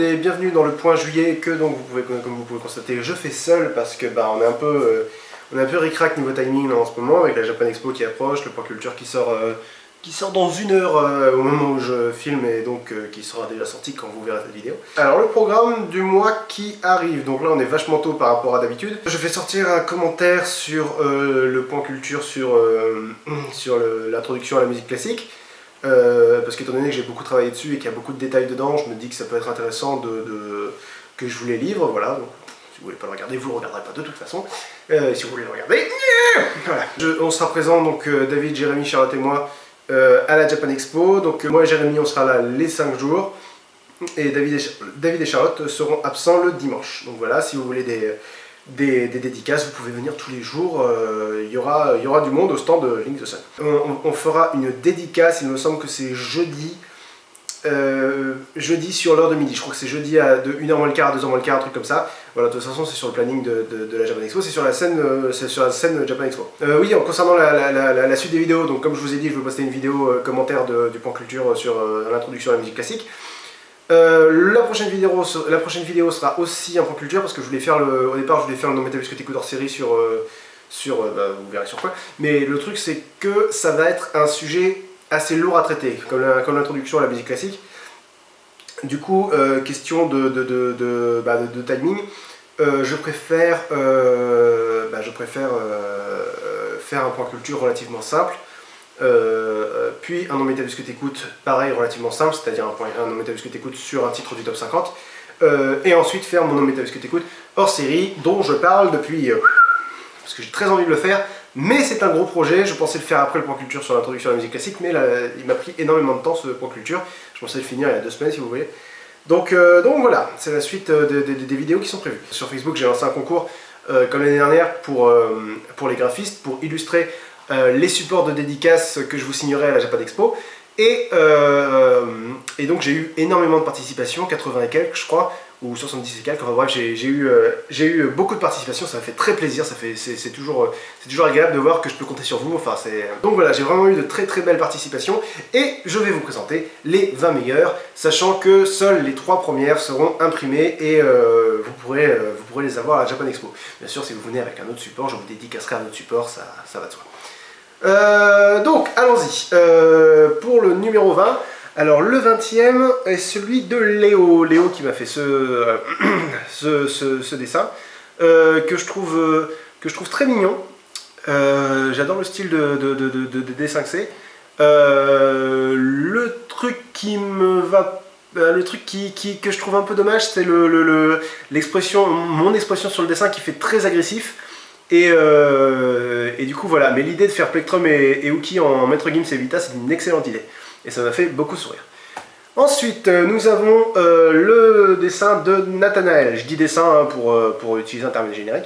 monde et bienvenue dans le point juillet que donc comme vous pouvez constater je fais seul parce que on est un peu ric-rac niveau timing là, en ce moment avec la Japan Expo qui approche, le point culture qui sort dans 1 heure au moment où je filme et donc qui sera déjà sorti quand vous verrez cette vidéo. Alors le programme du mois qui arrive, donc là on est vachement tôt par rapport à d'habitude. Je vais sortir un commentaire sur le point culture sur l'introduction à la musique classique. Parce qu'étant donné que j'ai beaucoup travaillé dessus et qu'il y a beaucoup de détails dedans, je me dis que ça peut être intéressant que je vous les livre, voilà. Donc, si vous voulez pas le regarder, vous le regarderez pas de toute façon. Si vous voulez le regarder, voilà. On sera présent, donc David, Jérémy, Charlotte et moi, à la Japan Expo. Donc moi et Jérémy, on sera là les 5 jours. Et David et Charlotte seront absents le dimanche. Donc voilà, si vous voulez des dédicaces, vous pouvez venir tous les jours, il y aura du monde au stand de Link the Sun. On fera une dédicace, il me semble que c'est jeudi sur l'heure de midi, je crois que c'est jeudi de 1h moins le quart à 2h moins le quart, un truc comme ça. Voilà, de toute façon c'est sur le planning de la Japan Expo, c'est sur la scène Japan Expo. Oui, concernant la suite des vidéos, donc comme je vous ai dit, je vais poster une vidéo commentaire du point culture sur l'introduction à la musique classique. La prochaine vidéo sera aussi un point culture parce que je voulais faire au départ je voulais faire le non métal que t'écoutes hors série sur vous verrez sur quoi, mais le truc c'est que ça va être un sujet assez lourd à traiter comme l'introduction à la musique classique. Du coup question de timing, je préfère faire un point culture relativement simple. Puis un non métal que t'écoutes, pareil, relativement simple, c'est-à-dire un non métal que t'écoutes sur un titre du top 50, et ensuite faire mon non métal que t'écoutes hors série, dont je parle depuis parce que j'ai très envie de le faire, mais c'est un gros projet. Je pensais le faire après le point culture sur l'introduction à la musique classique, mais là, il m'a pris énormément de temps ce point culture. Je pensais le finir il y a 2 semaines si vous voulez. Donc voilà, c'est la suite des vidéos qui sont prévues. Sur Facebook, j'ai lancé un concours comme l'année dernière pour les graphistes, pour illustrer les supports de dédicaces que je vous signerai à la Japan Expo. Et donc j'ai eu énormément de participation, 80 et quelques je crois, ou 70 et quelques, enfin bref, j'ai eu beaucoup de participation, ça m'a fait très plaisir, c'est toujours agréable de voir que je peux compter sur vous, enfin donc voilà, j'ai vraiment eu de très très belles participations, et je vais vous présenter les 20 meilleures, sachant que seules les 3 premières seront imprimées, et vous pourrez les avoir à la Japan Expo. Bien sûr, si vous venez avec un autre support, je vous dédicacerai un autre support, ça va de soi. Donc allons-y, pour le numéro 20, alors le 20e est celui de Léo qui m'a fait ce dessin, que je trouve très mignon. J'adore le style de dessin que c'est. Le truc qui me va, le truc que je trouve un peu dommage, c'est mon expression sur le dessin qui fait très agressif. Et du coup voilà, mais l'idée de faire Plectrum et Uki en Maître Gims et Vita, c'est une excellente idée. Et ça m'a fait beaucoup sourire. Ensuite, nous avons le dessin de Nathanaël. Je dis dessin pour utiliser un terme générique.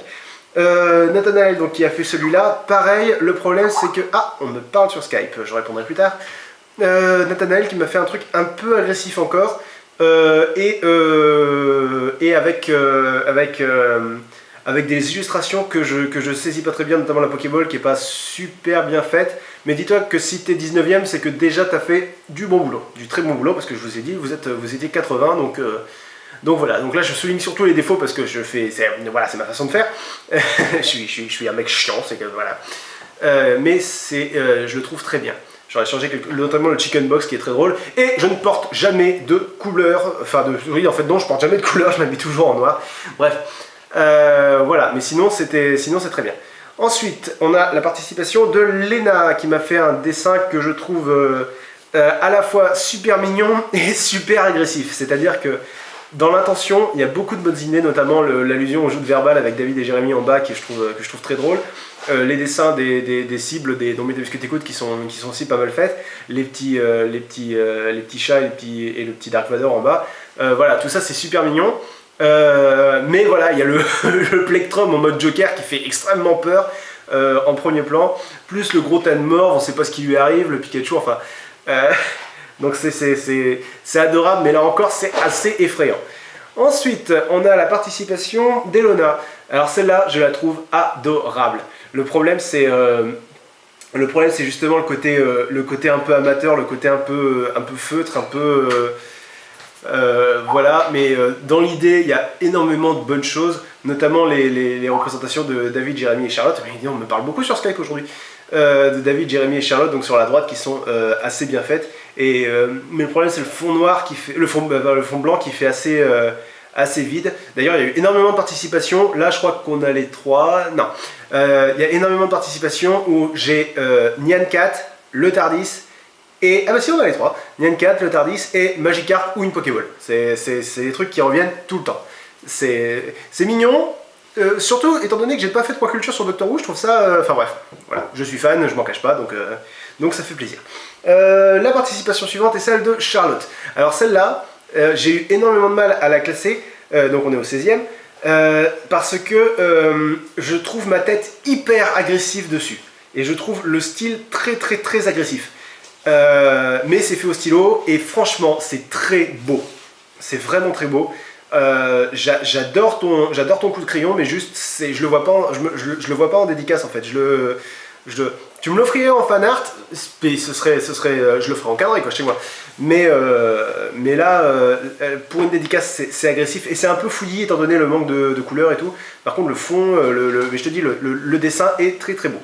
Nathanaël donc, qui a fait celui-là. Pareil, le problème c'est que... Ah, on me parle sur Skype, je répondrai plus tard. Nathanaël qui m'a fait un truc un peu agressif encore. Et avec des illustrations que je saisis pas très bien, notamment la Pokéball qui est pas super bien faite. Mais dis-toi que si t'es 19ème, c'est que déjà t'as fait du bon boulot, du très bon boulot, parce que je vous ai dit, vous étiez 80, donc voilà. Donc là je souligne surtout les défauts parce que voilà, c'est ma façon de faire. je suis un mec chiant, c'est que voilà. Mais je le trouve très bien. J'aurais changé notamment le chicken box qui est très drôle. Et je ne porte jamais de couleur, oui en fait non, je porte jamais de couleur, je m'habille toujours en noir. Bref. Voilà, mais sinon c'est très bien. Ensuite, on a la participation de Léna qui m'a fait un dessin que je trouve à la fois super mignon et super agressif. C'est-à-dire que dans l'intention, il y a beaucoup de bonnes idées, notamment l'allusion au jeu de verbal avec David et Jérémy en bas que je trouve très drôle. Les dessins des cibles des non métal que t'écoutes qui sont aussi pas mal faites. Les petits chats et le petit Dark Vador en bas. Voilà, tout ça c'est super mignon. Mais voilà, il y a le Plectrum en mode Joker qui fait extrêmement peur en premier plan, plus le gros tan mort, on sait pas ce qui lui arrive, le Pikachu, enfin donc c'est adorable, mais là encore c'est assez effrayant. Ensuite on a la participation d'Elona. Alors celle-là je la trouve adorable. Le problème c'est justement le côté un peu amateur, le côté un peu feutre, un peu Voilà, mais dans l'idée, il y a énormément de bonnes choses, notamment les représentations de David, Jérémy et Charlotte. Mais on me parle beaucoup sur Skype aujourd'hui. De David, Jérémy et Charlotte, donc sur la droite, qui sont assez bien faites. Mais le problème, c'est le fond noir qui fait, le fond blanc qui fait assez vide. D'ailleurs, il y a eu énormément de participation. Là, je crois qu'on a les 3. Non. Il y a énormément de participation où j'ai Nyan Cat, le Tardis, et... Ah bah si, on a les 3. Nyan Cat, le Tardis et Magikarp ou une Pokéball. C'est des trucs qui reviennent tout le temps. C'est mignon. Surtout, étant donné que j'ai pas fait de point culture sur Doctor Who, je trouve ça... Enfin bref, voilà. Je suis fan, je m'en cache pas, donc ça fait plaisir. La participation suivante est celle de Charlotte. Alors celle-là, j'ai eu énormément de mal à la classer, donc on est au 16e, parce que je trouve ma tête hyper agressive dessus. Et je trouve le style très agressif. Mais c'est fait au stylo, et franchement, c'est très beau. C'est vraiment très beau. J'adore ton coup de crayon, mais juste, je le vois pas, je le vois pas en dédicace en fait. Tu me l'offrirais en fan art, ce serait, je le ferais encadré quoi chez moi. Mais là, pour une dédicace, c'est agressif et c'est un peu fouillis étant donné le manque de couleurs et tout. Par contre, le fond, mais je te dis, le dessin est très beau.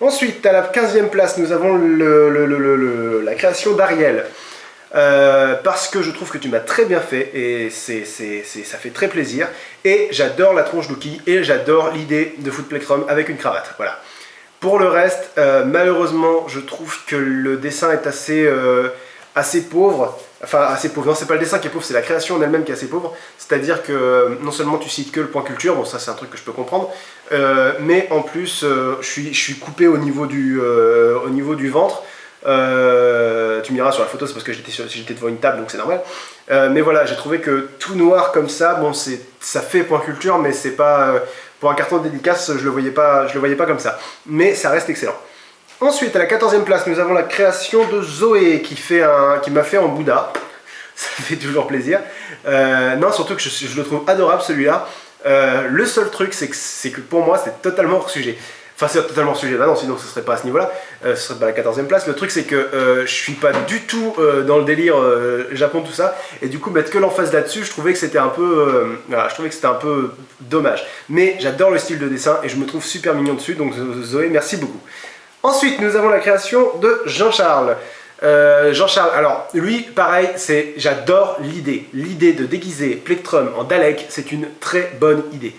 Ensuite, à la 15e place, nous avons la création d'Ariel. Parce que je trouve que tu m'as très bien fait et ça fait très plaisir. Et j'adore la tronche d'Uki et j'adore l'idée de Foot Plectrum avec une cravate. Voilà. Pour le reste, malheureusement, je trouve que le dessin est assez pauvre. Enfin, assez pauvre. Non, c'est pas le dessin qui est pauvre, c'est la création en elle-même qui est assez pauvre. C'est-à-dire que non seulement tu cites que le point culture, bon ça c'est un truc que je peux comprendre, mais en plus je suis coupé au niveau du ventre. Tu me diras sur la photo, c'est parce que j'étais devant une table donc c'est normal. Mais voilà, j'ai trouvé que tout noir comme ça, bon ça fait point culture, mais c'est pas pour un carton de dédicace, je le voyais pas comme ça. Mais ça reste excellent. Ensuite, à la 14e place, nous avons la création de Zoé qui m'a fait en Bouddha. Ça fait toujours plaisir. Non, surtout que je le trouve adorable celui-là. Le seul truc, c'est que pour moi, c'est totalement hors sujet. Enfin, c'est totalement hors sujet. Bah non, sinon ce serait pas à ce niveau-là. Ce serait pas la 14e place. Le truc, c'est que je suis pas du tout dans le délire Japon, tout ça. Et du coup, mettre que l'emphase là-dessus, je trouvais que c'était un peu... voilà, je trouvais que c'était un peu dommage. Mais j'adore le style de dessin et je me trouve super mignon dessus. Donc Zoé, merci beaucoup. Ensuite, nous avons la création de Jean-Charles. Jean-Charles, alors lui, pareil, j'adore l'idée de déguiser Plectrum en Dalek, c'est une très bonne idée.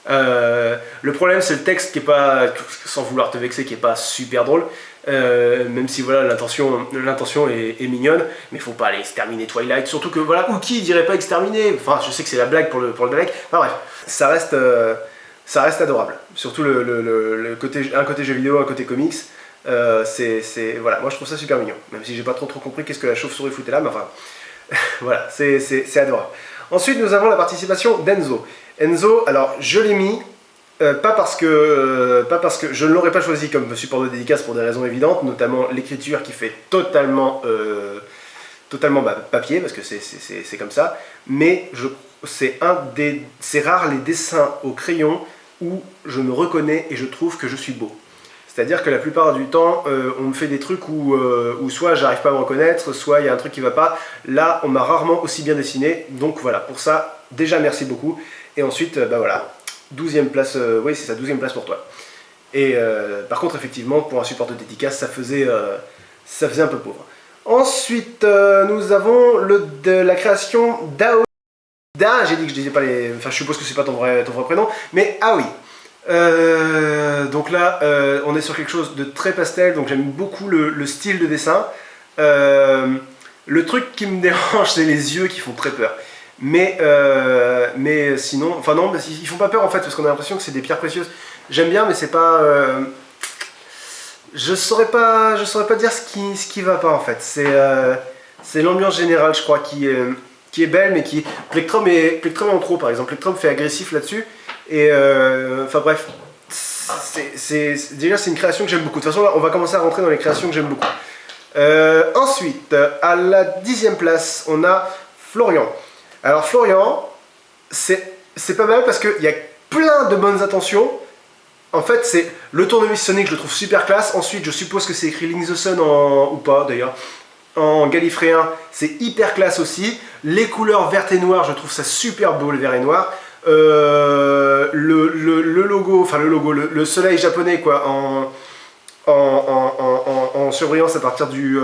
Le problème, c'est le texte qui est pas, sans vouloir te vexer, qui est pas super drôle. Même si voilà l'intention est mignonne, mais faut pas aller exterminer Twilight. Surtout que voilà, Uki dirait pas exterminer. Enfin, je sais que c'est la blague pour le Dalek. Enfin bref, ça reste adorable. Surtout un côté jeu vidéo, un côté comics. Voilà, moi je trouve ça super mignon. Même si j'ai pas trop compris qu'est-ce que la chauve-souris foutait là, mais enfin, voilà, c'est adorable. Ensuite, nous avons la participation d'Enzo. Enzo, alors je l'ai mis, pas parce que je ne l'aurais pas choisi comme support de dédicace pour des raisons évidentes, notamment l'écriture qui fait totalement papier, parce que c'est comme ça, mais c'est rare les dessins au crayon où je me reconnais et je trouve que je suis beau. C'est-à-dire que la plupart du temps, on me fait des trucs où soit j'arrive pas à me reconnaître, soit il y a un truc qui va pas. Là, on m'a rarement aussi bien dessiné, donc voilà, pour ça, déjà merci beaucoup. Et ensuite, bah voilà, 12e place, oui c'est ça, 12e place pour toi. Et par contre, effectivement, pour un support de dédicace, ça faisait un peu pauvre. Ensuite, nous avons la création d'Aoi. J'ai dit que je disais pas les... Enfin, je suppose que c'est pas ton vrai prénom, mais ah oui. Donc là, on est sur quelque chose de très pastel, donc j'aime beaucoup le style de dessin. Le truc qui me dérange, c'est les yeux qui font très peur. Mais sinon, enfin non, ils font pas peur en fait, parce qu'on a l'impression que c'est des pierres précieuses. J'aime bien, mais c'est pas... je saurais pas dire ce qui va pas en fait. C'est l'ambiance générale, je crois, qui est belle, mais qui... Plectrum est en trop, par exemple. Plectrum fait agressif là-dessus. Et enfin bref, déjà c'est une création que j'aime beaucoup. De toute façon là on va commencer à rentrer dans les créations que j'aime beaucoup. Ensuite, à la 10e place, on a Florian. Alors Florian, c'est pas mal parce qu'il y a plein de bonnes intentions. En fait c'est le tournevis Sonic, je le trouve super classe. Ensuite je suppose que c'est écrit Link the Sun ou pas d'ailleurs. en galifréen, c'est hyper classe aussi. Les couleurs vertes et noires, je trouve ça super beau, le vert et noir. Le logo, enfin le soleil japonais quoi, en surbrillance à partir du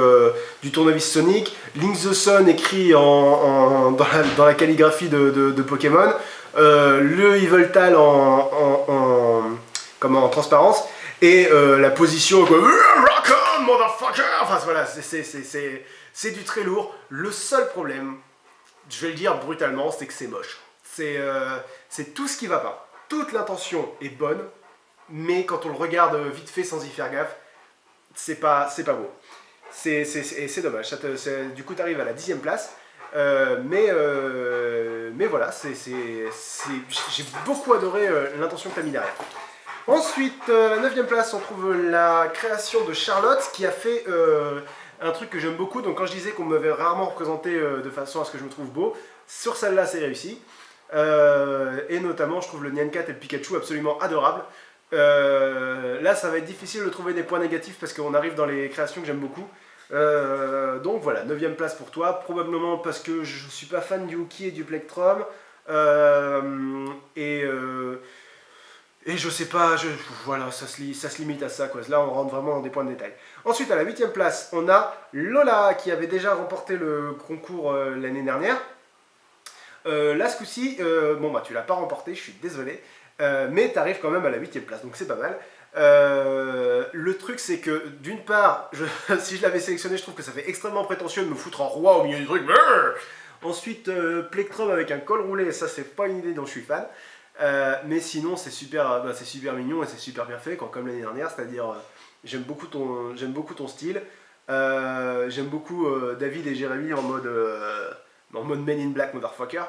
tournevis Sonic. Link the Sun écrit dans la calligraphie de Pokémon. Le Yveltal en transparence. Et la position quoi, rock on motherfucker. Enfin voilà, c'est du très lourd. Le seul problème, je vais le dire brutalement, c'est que c'est moche. C'est tout ce qui va pas. Toute l'intention est bonne, mais quand on le regarde vite fait sans y faire gaffe, c'est pas beau. C'est dommage. Du coup, tu arrives à la 10e place. Mais voilà, j'ai beaucoup adoré l'intention que tu as mis derrière. Ensuite, à la 9e place, on trouve la création de Charlotte qui a fait un truc que j'aime beaucoup. Donc, quand je disais qu'on m'avait rarement représenté de façon à ce que je me trouve beau, sur celle-là, c'est réussi. Et notamment, je trouve le Nyan Cat et le Pikachu absolument adorables. Là, ça va être difficile de trouver des points négatifs parce qu'on arrive dans les créations que j'aime beaucoup. Donc voilà, 9e place pour toi, probablement parce que je suis pas fan du Hookie et du Plectrum. Et je sais pas, voilà, ça se limite à ça quoi. Là, on rentre vraiment dans des points de détail. Ensuite, à la 8e place, on a Lola qui avait déjà remporté le concours l'année dernière. Là, ce coup-ci, bon bah tu l'as pas remporté, je suis désolé. Mais tu arrives quand même à la 8e place, donc c'est pas mal. Le truc c'est que d'une part, si je l'avais sélectionné, je trouve que ça fait extrêmement prétentieux de me foutre en roi au milieu du truc. Ensuite, Plectrum avec un col roulé, ça c'est pas une idée dont je suis fan. Mais sinon c'est super mignon et c'est super bien fait, comme l'année dernière, c'est-à-dire j'aime beaucoup ton style. J'aime beaucoup David et Jérémy en mode Men in Black motherfucker.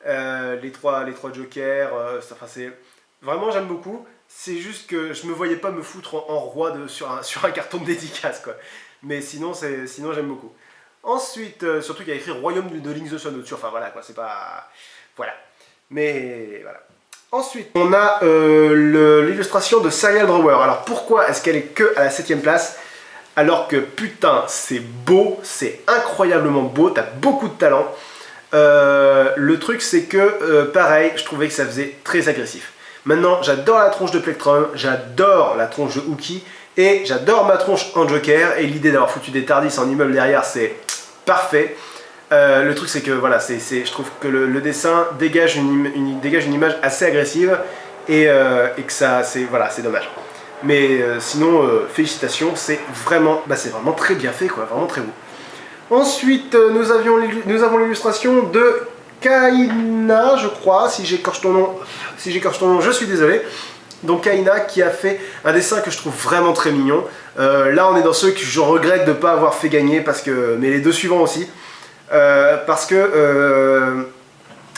Les trois jokers, c'est vraiment j'aime beaucoup. C'est juste que je me voyais pas me foutre en roi sur un carton de dédicace quoi. Mais sinon j'aime beaucoup. Ensuite, surtout qu'il y a écrit Royaume de Link the Sun au-dessus. Enfin voilà quoi, c'est pas voilà. Mais voilà. Ensuite, on a l'illustration de Serial Drawer. Alors pourquoi est-ce qu'elle est que à la 7e place alors que putain c'est beau, c'est incroyablement beau, t'as beaucoup de talent. Le truc c'est que pareil, je trouvais que ça faisait très agressif. Maintenant, j'adore la tronche de Plectrum, j'adore la tronche de Hookie et j'adore ma tronche en Joker. Et l'idée d'avoir foutu des Tardis en immeuble derrière, c'est parfait. Le truc c'est que voilà, je trouve que le dessin dégage une image assez agressive et que ça, c'est dommage. Mais sinon, félicitations, c'est vraiment très bien fait quoi, vraiment très beau. Ensuite, nous avons l'illustration de Kaina, je crois, si j'écorche ton nom, je suis désolé. Donc Kaina qui a fait un dessin que je trouve vraiment très mignon. Là on est dans ceux que je regrette de ne pas avoir fait gagner, mais les deux suivants aussi. Parce que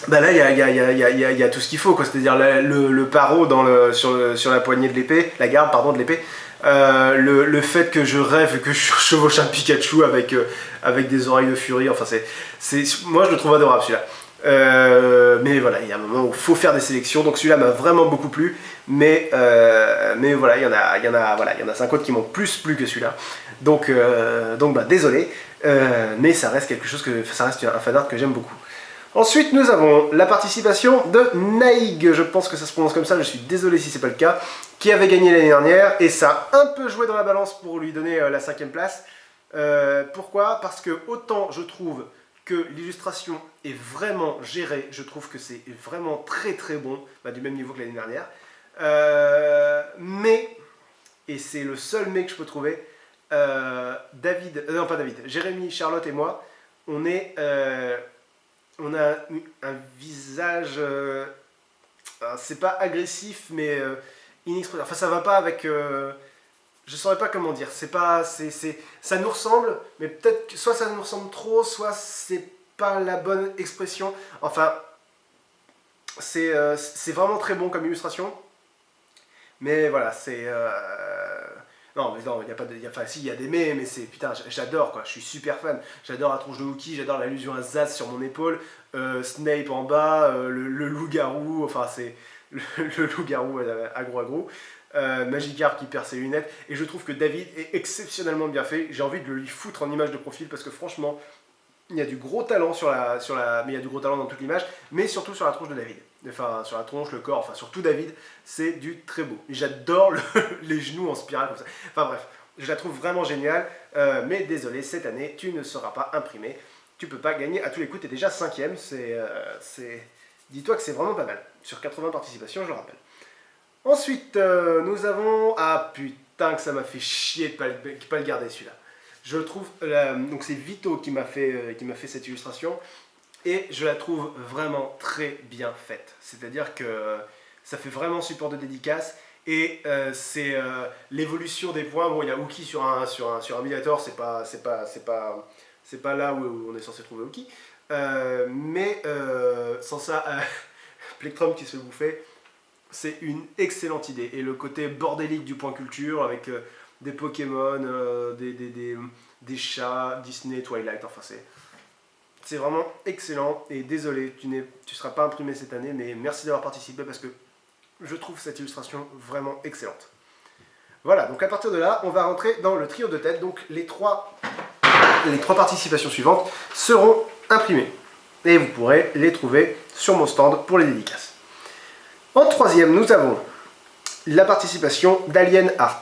là il y a tout ce qu'il faut, c'est-à-dire le paro sur la poignée de l'épée, la garde pardon de l'épée. Le fait que je rêve que je chevauche un Pikachu avec des oreilles de furie, enfin moi je le trouve adorable celui-là. Mais voilà, il y a un moment où il faut faire des sélections, donc celui-là m'a vraiment beaucoup plu, mais voilà, il y en a 5 autres qui m'ont plus plu que celui-là, donc désolé, mais ça reste un fanart que j'aime beaucoup. Ensuite, nous avons la participation de Naig, je pense que ça se prononce comme ça, je suis désolé si c'est pas le cas, qui avait gagné l'année dernière, et ça a un peu joué dans la balance pour lui donner la 5e place. Pourquoi ? Parce que autant je trouve que l'illustration est vraiment gérée, je trouve que c'est vraiment très très bon, du même niveau que l'année dernière. Et c'est le seul mais que je peux trouver, Jérémy, Charlotte et moi, on a un visage, c'est pas agressif mais inexpressif, enfin ça va pas avec... je saurais pas comment dire, ça nous ressemble, mais peut-être que soit ça nous ressemble trop, soit c'est pas la bonne expression. Enfin, c'est vraiment très bon comme illustration. Mais voilà, non, il n'y a pas de... si, il y a des mais c'est... Putain, j'adore, quoi. Je suis super fan. J'adore la tronche de Hookie, j'adore l'allusion à Zaz sur mon épaule, Snape en bas, le loup-garou, enfin, c'est... Le loup-garou agro-agro. Magikarp qui perd ses lunettes, et je trouve que David est exceptionnellement bien fait. J'ai envie de le lui foutre en image de profil parce que franchement, il y a du gros talent mais il y a du gros talent dans toute l'image, mais surtout sur la tronche de David. Enfin, sur la tronche, le corps, enfin surtout David, c'est du très beau. J'adore les genoux en spirale comme ça. Enfin bref, je la trouve vraiment géniale, mais désolé, cette année, tu ne seras pas imprimé. Tu peux pas gagner à tous les coups, tu es déjà 5ème, dis-toi que c'est vraiment pas mal. Sur 80 participations, je le rappelle. Ensuite, nous avons... Ah putain que ça m'a fait chier de pas le garder celui-là. Je le trouve... donc c'est Vito qui m'a fait cette illustration. Et je la trouve vraiment très bien faite. C'est-à-dire que ça fait vraiment support de dédicace. Et c'est l'évolution des points. Bon, il y a Uki sur un Minotaur, c'est pas là où on est censé trouver Uki. Mais sans ça, Plectrum qui se fait bouffer, c'est une excellente idée. Et le côté bordélique du point culture avec des Pokémon, des chats, Disney, Twilight, enfin c'est vraiment excellent. Et désolé, tu ne seras pas imprimé cette année, mais merci d'avoir participé parce que je trouve cette illustration vraiment excellente. Voilà, donc à partir de là, on va rentrer dans le trio de tête. Donc les trois participations suivantes seront imprimées. Et vous pourrez les trouver sur mon stand pour les dédicaces. En troisième, nous avons la participation d'Alien Art.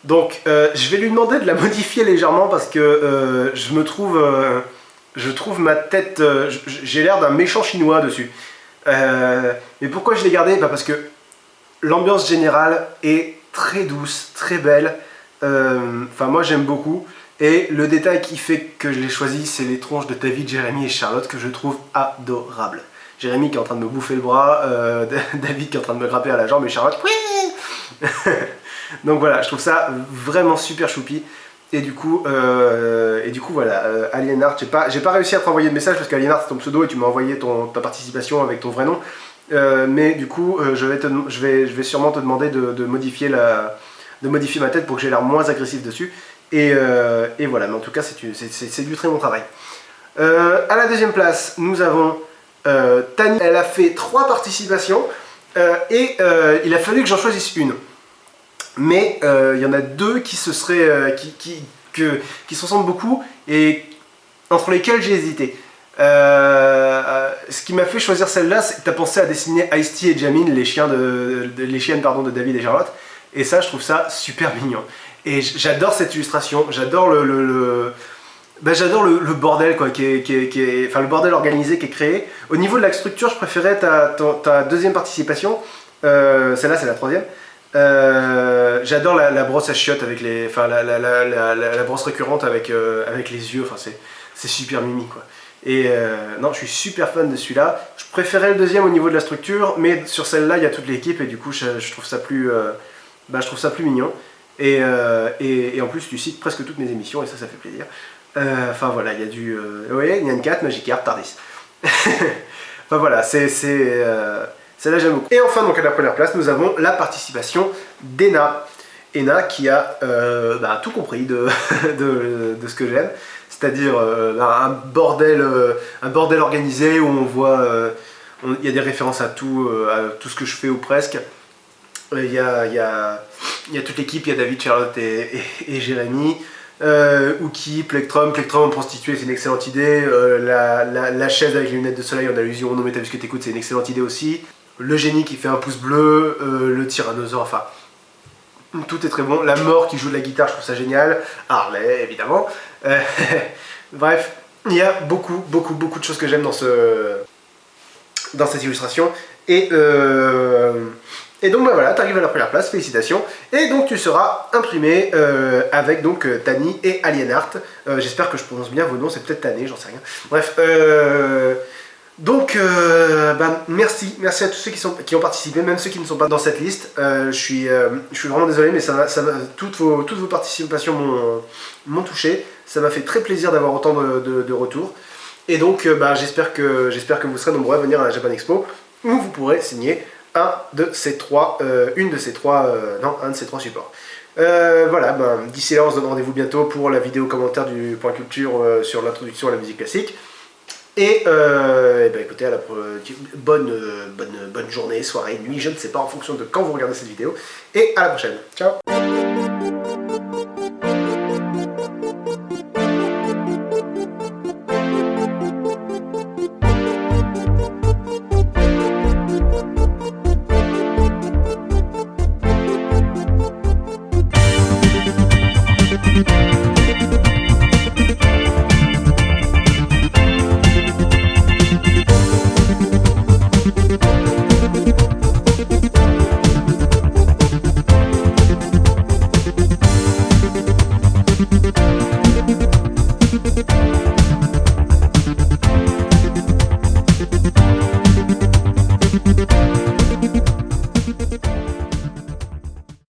Donc je vais lui demander de la modifier légèrement parce que je trouve ma tête... j'ai l'air d'un méchant chinois dessus. Mais pourquoi je l'ai gardé? Parce que l'ambiance générale est très douce, très belle. Enfin, moi j'aime beaucoup. Et le détail qui fait que je l'ai choisi, c'est les tronches de David, Jérémy et Charlotte que je trouve adorables. Jérémy qui est en train de me bouffer le bras, David qui est en train de me grapper à la jambe et Charlotte, oui. Donc voilà, je trouve ça vraiment super choupi. Et du coup voilà, Alienart, j'ai pas réussi à te renvoyer de message parce qu'Alienart c'est ton pseudo et tu m'as envoyé ta participation avec ton vrai nom. Mais du coup, je vais sûrement te demander de modifier ma tête pour que j'ai l'air moins agressif dessus. Et voilà, mais en tout cas, c'est du très bon travail. À la deuxième place, nous avons Tani. Elle a fait 3 participations et il a fallu que j'en choisisse une. Mais il y en a 2 qui se ressemblent beaucoup et entre lesquelles j'ai hésité. Ce qui m'a fait choisir celle-là, c'est que tu as pensé à dessiner Ice-T et Jamine, les chiennes de David et Charlotte. Et ça, je trouve ça super mignon. Et j'adore cette illustration, j'adore j'adore le bordel quoi, enfin le bordel organisé qui est créé. Au niveau de la structure, je préférais ta deuxième participation. Celle-là, c'est la troisième. J'adore la brosse à chiottes avec la brosse récurrente avec les yeux. Enfin, c'est super mimi quoi. Et non, je suis super fan de celui-là. Je préférais le deuxième au niveau de la structure, mais sur celle-là, il y a toute l'équipe et du coup, je trouve ça plus mignon. Et en plus, tu cites presque toutes mes émissions et ça fait plaisir. Enfin voilà, il y a du Nyan 4, Magikarp, Tardis. Enfin voilà, celle-là j'aime beaucoup. Et enfin, donc à la première place, nous avons la participation d'Ena. Ena qui a tout compris de ce que j'aime. C'est-à-dire un bordel organisé où on voit, il y a des références à tout ce que je fais ou presque. Il y a toute l'équipe, il y a David, Charlotte et Jérémy. Uki, Plectrum en prostituée, c'est une excellente idée. La chaise avec les lunettes de soleil en allusion au nom métal que t'écoutes, c'est une excellente idée aussi. Le génie qui fait un pouce bleu, le tyrannosaure, enfin, tout est très bon. La mort qui joue de la guitare, je trouve ça génial. Harley, évidemment. Bref, il y a beaucoup de choses que j'aime dans cette illustration. Et donc voilà, tu arrives à la première place, félicitations. Et donc tu seras imprimé avec donc Tani et Alienart. J'espère que je prononce bien vos noms, c'est peut-être Tani, j'en sais rien. Bref, donc merci à tous ceux qui ont participé, même ceux qui ne sont pas dans cette liste. Je suis vraiment désolé, mais toutes vos participations m'ont touché. Ça m'a fait très plaisir d'avoir autant de retours. Et donc j'espère que vous serez nombreux à venir à la Japan Expo où vous pourrez signer un de ces trois supports. Voilà, d'ici là on se donne rendez-vous bientôt pour la vidéo commentaire du point culture sur l'introduction à la musique classique. Et, écoutez, bonne journée, soirée, nuit, je ne sais pas, en fonction de quand vous regardez cette vidéo. Et à la prochaine. Ciao. Thank you.